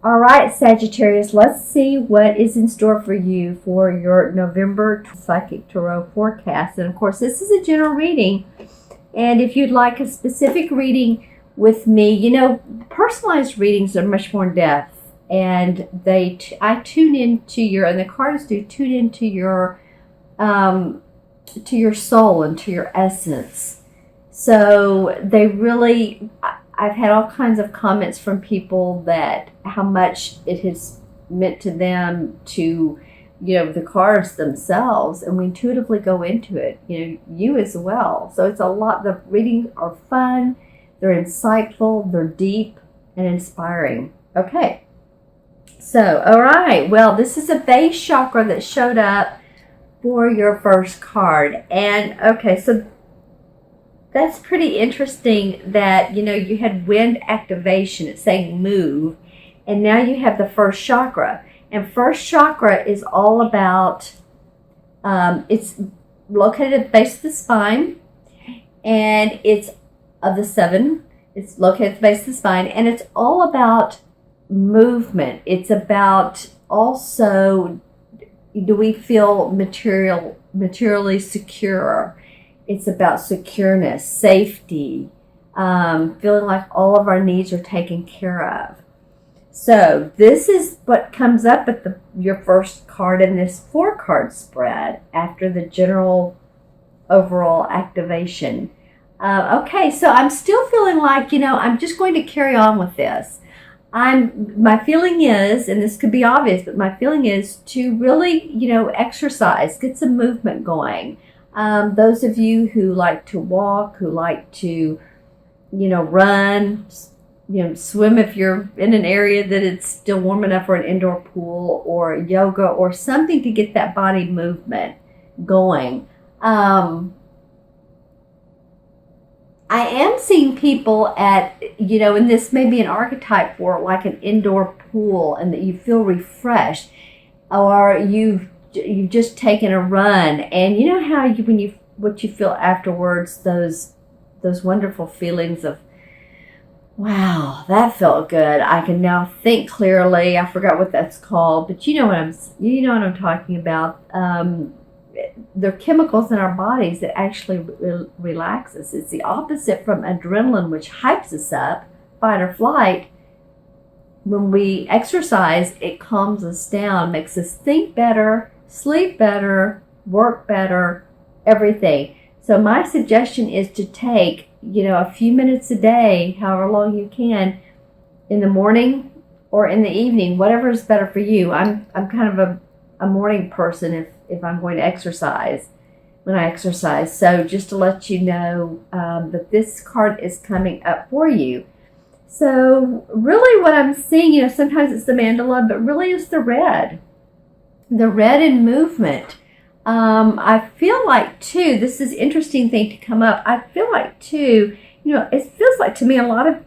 All right, Sagittarius, let's see what is in store for you for your November Psychic Tarot forecast. And of course, this is a general reading. And if you'd like a specific reading with me, personalized readings are much more in depth. And I tune into and the cards do tune into your soul and to your essence. So they really, I've had all kinds of comments from people that how much it has meant to them to, the cards themselves, and we intuitively go into it, you as well. So it's a lot. The readings are fun, they're insightful, they're deep and inspiring. Okay. So, all right. Well, this is a base chakra that showed up for your first card. And okay, so that's pretty interesting that, you had wind activation. It's saying move. And now you have the first chakra. And first chakra is all about, it's located at the base of the spine. And it's of the 7. It's located at the base of the spine. And it's all about movement. It's about also, do we feel materially secure? It's about secureness, safety, feeling like all of our needs are taken care of. So this is what comes up at your first card in this 4-card spread after the general overall activation. Okay, so I'm still feeling like, I'm just going to carry on with this. My feeling is, and this could be obvious, but my feeling is to really, exercise, get some movement going. Those of you who like to walk, who like to, run, swim if you're in an area that it's still warm enough for an indoor pool, or yoga or something to get that body movement going. I am seeing people at, and this may be an archetype for like an indoor pool, and that you feel refreshed, or you've just taken a run, and you know how what you feel afterwards, those wonderful feelings of, wow, that felt good. I can now think clearly. I forgot what that's called, but you know what I'm talking about. There are chemicals in our bodies that actually relax us. It's the opposite from adrenaline, which hypes us up, fight or flight. When we exercise, it calms us down, makes us think better, sleep better, work better, everything. So my suggestion is to take, a few minutes a day, however long you can, in the morning or in the evening, whatever is better for you. I'm kind of a morning person if I'm going to exercise, when I exercise. So just to let you know that this card is coming up for you. So really what I'm seeing, sometimes it's the mandala, but really it's the red in movement. I feel like too, this is an interesting thing to come up. I feel like too, it feels like to me a lot of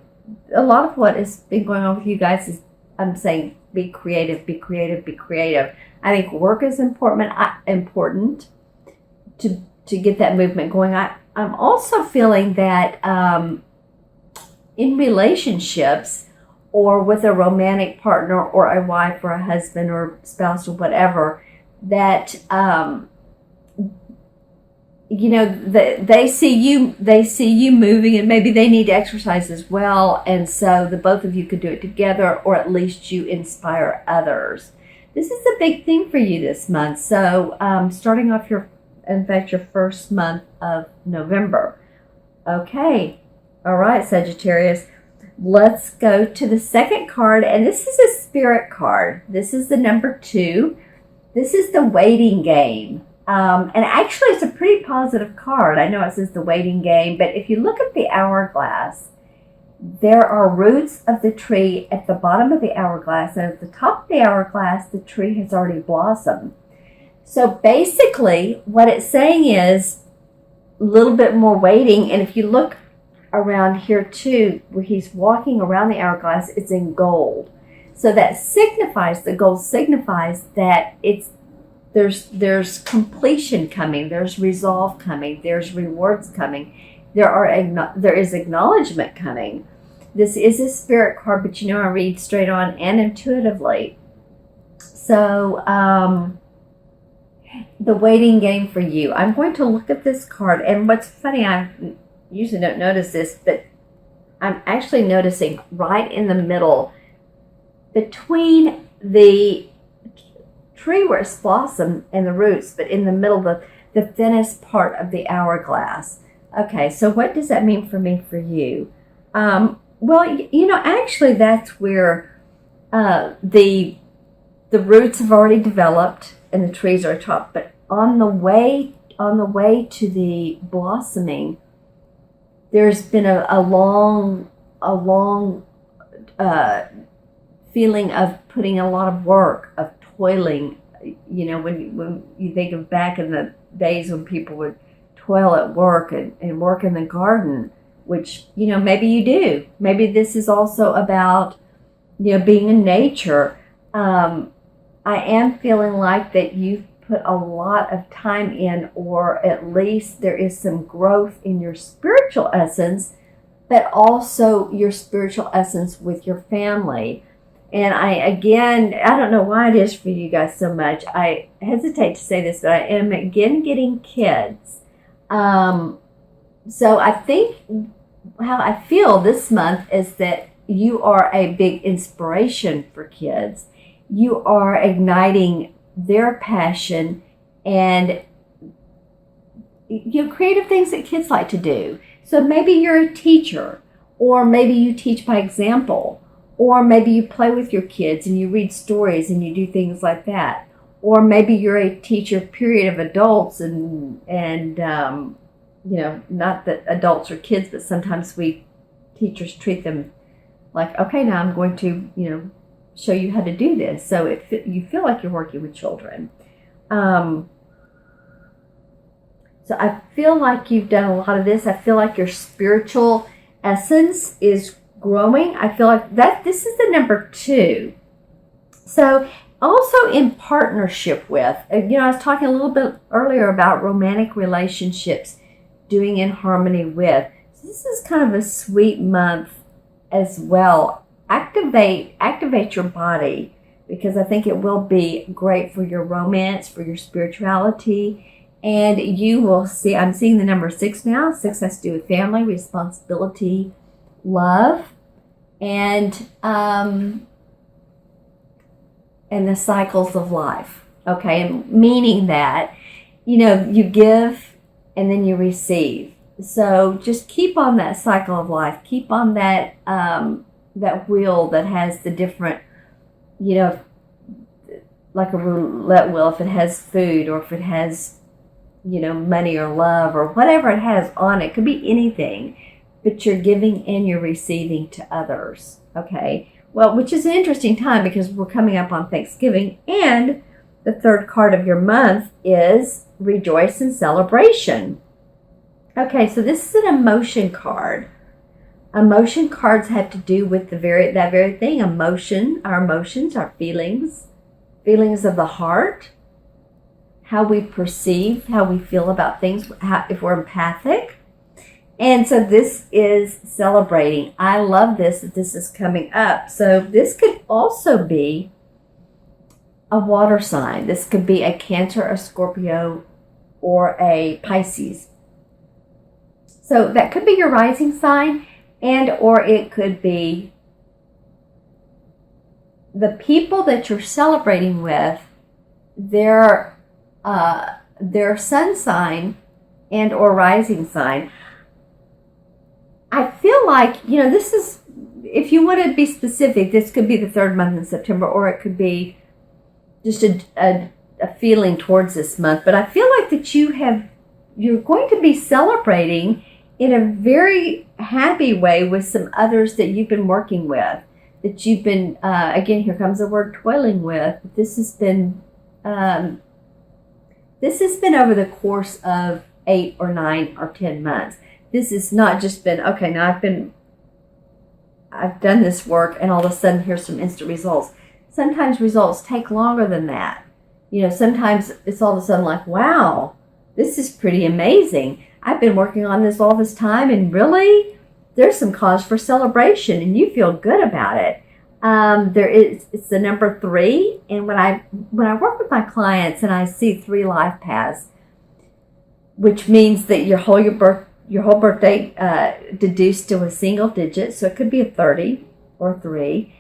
what has been going on with you guys is, I'm saying, be creative, be creative, be creative. I think work is important to get that movement going. I'm also feeling that in relationships, or with a romantic partner or a wife or a husband or spouse or whatever, that they see you moving, and maybe they need to exercise as well, and so the both of you could do it together, or at least you inspire others. This is a big thing for you this month. So starting off your first month of November. Okay. All right, Sagittarius. Let's go to the second card, and this is a spirit card. This is the number 2. This is the waiting game. And actually, it's a pretty positive card. I know it says the waiting game, but if you look at the hourglass, there are roots of the tree at the bottom of the hourglass, and at the top of the hourglass, the tree has already blossomed. So basically, what it's saying is a little bit more waiting, and if you look around here too, where he's walking around the hourglass, it's in gold. So that signifies, the gold signifies that there's completion coming, there's resolve coming, there's rewards coming, there is acknowledgement coming. This is a spirit card, but I read straight on and intuitively. So, the waiting game for you. I'm going to look at this card, and what's funny, I usually don't notice this, but I'm actually noticing right in the middle, between the tree where it's blossomed and the roots, but in the middle, the thinnest part of the hourglass. Okay, so what does that mean for me, for you? Well, actually that's where the roots have already developed and the trees are top, but on the way to the blossoming, there's been a long feeling of putting a lot of work, of toiling. When you think of back in the days when people would toil at work and work in the garden, which, maybe you do. Maybe this is also about, being in nature. I am feeling like that you've put a lot of time in, or at least there is some growth in your spiritual essence, but also your spiritual essence with your family. And I don't know why it is for you guys so much. I hesitate to say this, but I am again getting kids. So I think how I feel this month is that you are a big inspiration for kids. You are igniting their passion and creative things that kids like to do. So maybe you're a teacher, or maybe you teach by example, or maybe you play with your kids and you read stories and you do things like that. Or maybe you're a teacher, period, of adults and not that adults are kids, but sometimes we teachers treat them like, okay, now I'm going to, show you how to do this. So you feel like you're working with children. So I feel like you've done a lot of this. I feel like your spiritual essence is growing. I feel like this is the number 2. So also in partnership with, I was talking a little bit earlier about romantic relationships, doing in harmony with. So this is kind of a sweet month as well. Activate your body, because I think it will be great for your romance, for your spirituality, and you will see, I'm seeing the number 6 now. 6 has to do with family, responsibility, love, and the cycles of life. Okay, and meaning that, you give and then you receive. So just keep on that cycle of life. Keep on that that wheel that has the different, like a roulette wheel, if it has food or if it has, money or love or whatever it has on it. It could be anything, but you're giving and you're receiving to others. Okay. Well, which is an interesting time because we're coming up on Thanksgiving, and the 3rd card of your month is rejoice and celebration. Okay, so this is an emotion card. Emotion cards have to do with that very thing. Emotion, our emotions, our feelings of the heart, how we perceive, how we feel about things, if we're empathic. And so this is celebrating. I love this, that this is coming up. So this could also be a water sign. This could be a Cancer, a Scorpio, or a Pisces. So that could be your rising sign, and or it could be the people that you're celebrating with, their sun sign and or rising sign. I feel like, this is, if you want to be specific, this could be the 3rd month in September, or it could be just a feeling towards this month. But I feel like that you're going to be celebrating in a very happy way with some others that you've been working with, that you've been, again, here comes the word toiling with. This has been over the course of 8 or 9 or 10 months. This has not just been, okay, now I've done this work and all of a sudden here's some instant results. Sometimes results take longer than that. Sometimes it's all of a sudden like, wow, this is pretty amazing. I've been working on this all this time, and really, there's some cause for celebration, and you feel good about it. It's the number 3, and when I work with my clients and I see 3 life paths, which means that your whole birthday deduced to a single digit, so it could be a 30 or 3,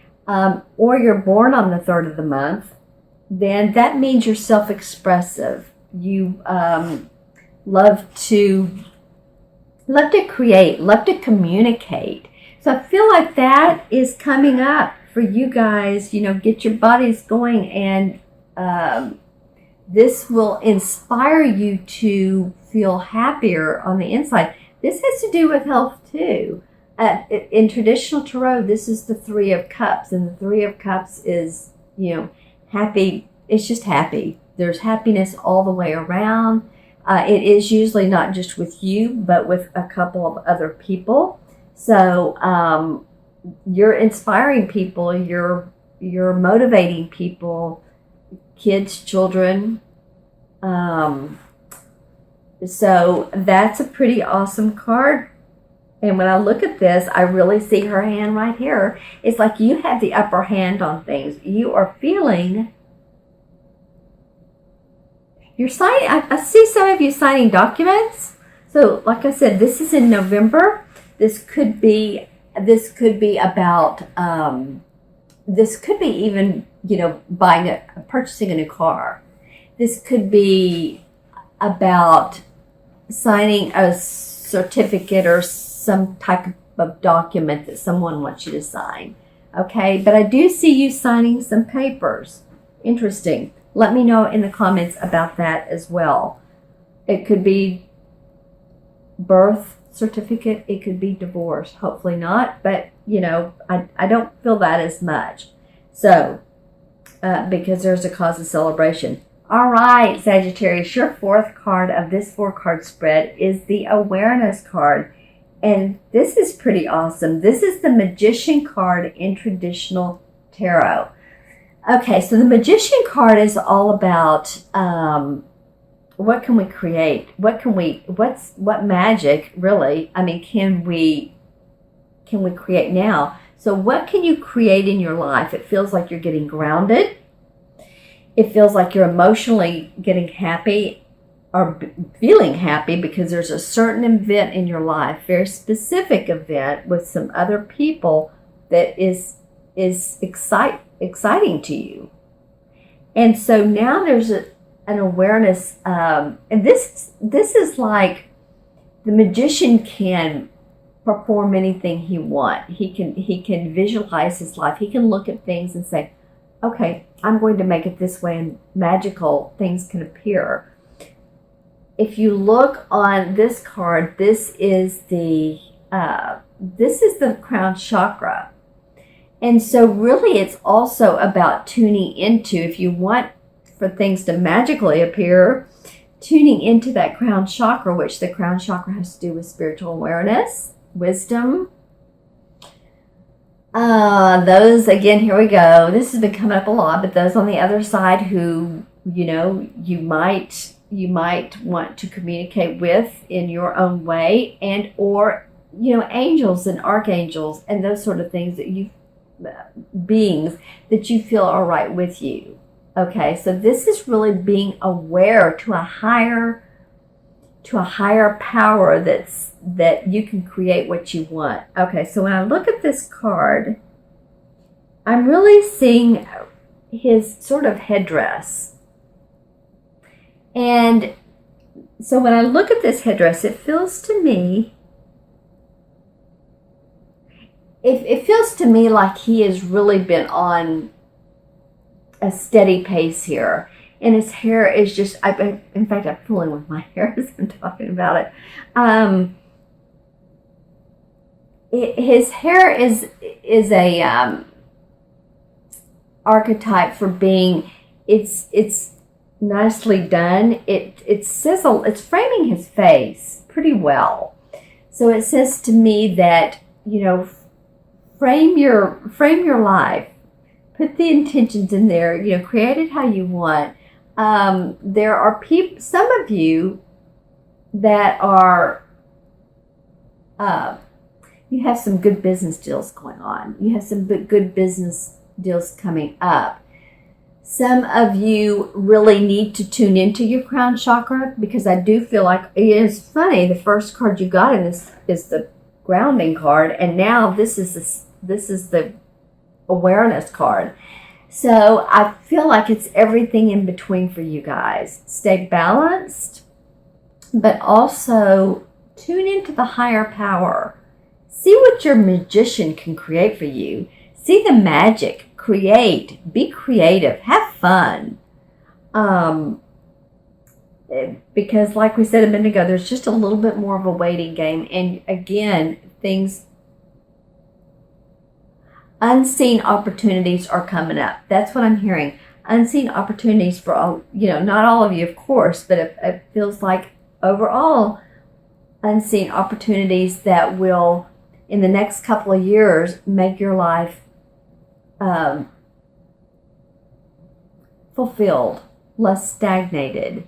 or you're born on the 3rd of the month, then that means you're self-expressive. You love to create, love to communicate. So I feel like that is coming up for you guys. Get your bodies going, and this will inspire you to feel happier on the inside. This has to do with health too. In traditional tarot, this is the 3 of Cups, and the 3 of Cups is, happy. It's just happy. There's happiness all the way around. It is usually not just with you, but with a couple of other people. So you're inspiring people. You're motivating people, kids, children. So that's a pretty awesome card. And when I look at this, I really see her hand right here. It's like you have the upper hand on things. You are feeling... You're signing. I see some of you signing documents. So, like I said, this is in November. This could be about. This could be even purchasing a new car. This could be about signing a certificate or some type of document that someone wants you to sign. Okay, but I do see you signing some papers. Interesting. Let me know in the comments about that as well. It could be birth certificate. It could be divorce. Hopefully not, but I don't feel that as much. So, because there's a cause of celebration. All right, Sagittarius, your 4th card of this 4-card spread is the awareness card. And this is pretty awesome. This is the Magician card in traditional tarot. Okay, so the Magician card is all about what can we create? What magic really? Can we create now? So what can you create in your life? It feels like you're getting grounded. It feels like you're emotionally getting happy or feeling happy because there's a certain event in your life, very specific event with some other people that is exciting to you. And so now there's an awareness, and this is like the magician can perform anything he wants. He can visualize his life. He can look at things and say, okay, I'm going to make it this way, and magical things can appear. If you look on this card, this is the crown chakra. And so really it's also about tuning into, if you want for things to magically appear, tuning into that crown chakra, which the crown chakra has to do with spiritual awareness, wisdom. Those, again, here we go. This has been coming up a lot, but those on the other side who, you might want to communicate with in your own way, and or, angels and archangels and those sort of things that beings that you feel are right with you. Okay, so this is really being aware to a higher power that you can create what you want. Okay, so when I look at this card, I'm really seeing his sort of headdress. And so when I look at this headdress, it feels to me like he has really been on a steady pace here. And his hair is just, in fact, I'm fooling with my hair as I'm talking about it. His hair is a archetype for being, it's nicely done. It's framing his face pretty well. So it says to me that, frame your life, put the intentions in there, create it how you want. There are some of you that are You have some good business deals going on. You have some good business deals coming up. Some of you really need to tune into your crown chakra, because I do feel like it is funny. The first card you got in this is the grounding card, and now this is the awareness card. So I feel like it's everything in between for you guys. Stay balanced, but also tune into the higher power. See what your magician can create for you. See the magic. Create. Be creative. Have fun. Because like we said a minute ago, there's just a little bit more of a waiting game. And again, unseen opportunities are coming up. That's what I'm hearing. Unseen opportunities for all, not all of you, of course, but it feels like overall unseen opportunities that will, in the next couple of years, make your life fulfilled, less stagnated.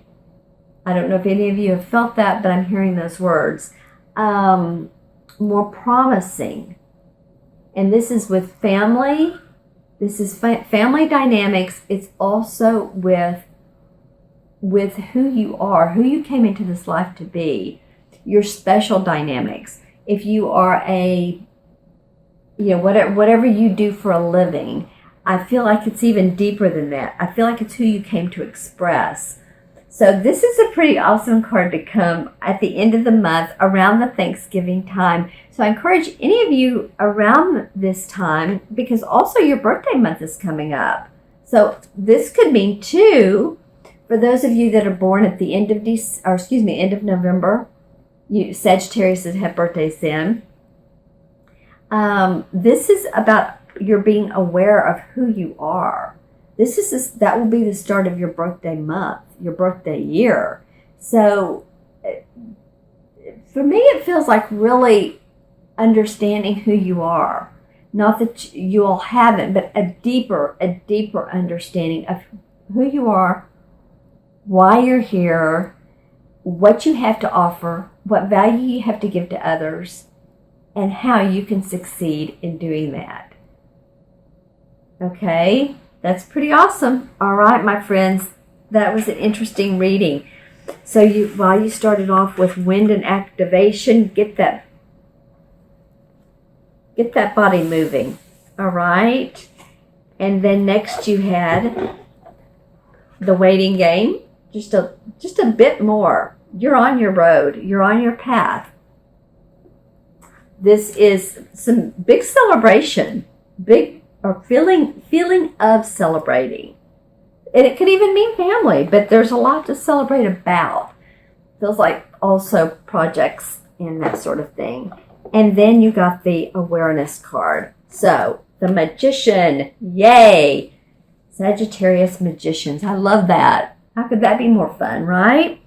I don't know if any of you have felt that, but I'm hearing those words. More promising. And this is with family. This is family dynamics. It's also with who you are, who you came into this life to be, your special dynamics. If you are whatever you do for a living, I feel like it's even deeper than that. I feel like it's who you came to express. So this is a pretty awesome card to come at the end of the month, around the Thanksgiving time. So I encourage any of you around this time, because also your birthday month is coming up. So this could mean too, for those of you that are born at the end of end of November, you Sagittarius that have birthdays then. This is about your being aware of who you are. That will be the start of your birthday month, your birthday year. So for me, it feels like really understanding who you are. Not that you all haven't, but a deeper understanding of who you are, why you're here, what you have to offer, what value you have to give to others, and how you can succeed in doing that. Okay? That's pretty awesome. All right, my friends, that was an interesting reading. So while you started off with wind and activation, get that body moving. All right. And then next you had the waiting game. Just a bit more. You're on your road. You're on your path. This is some big celebration. Feeling of celebrating. And it could even mean family, but there's a lot to celebrate about. Feels like also projects and that sort of thing. And then you got the awareness card. So the magician, yay! Sagittarius magicians. I love that. How could that be more fun, right?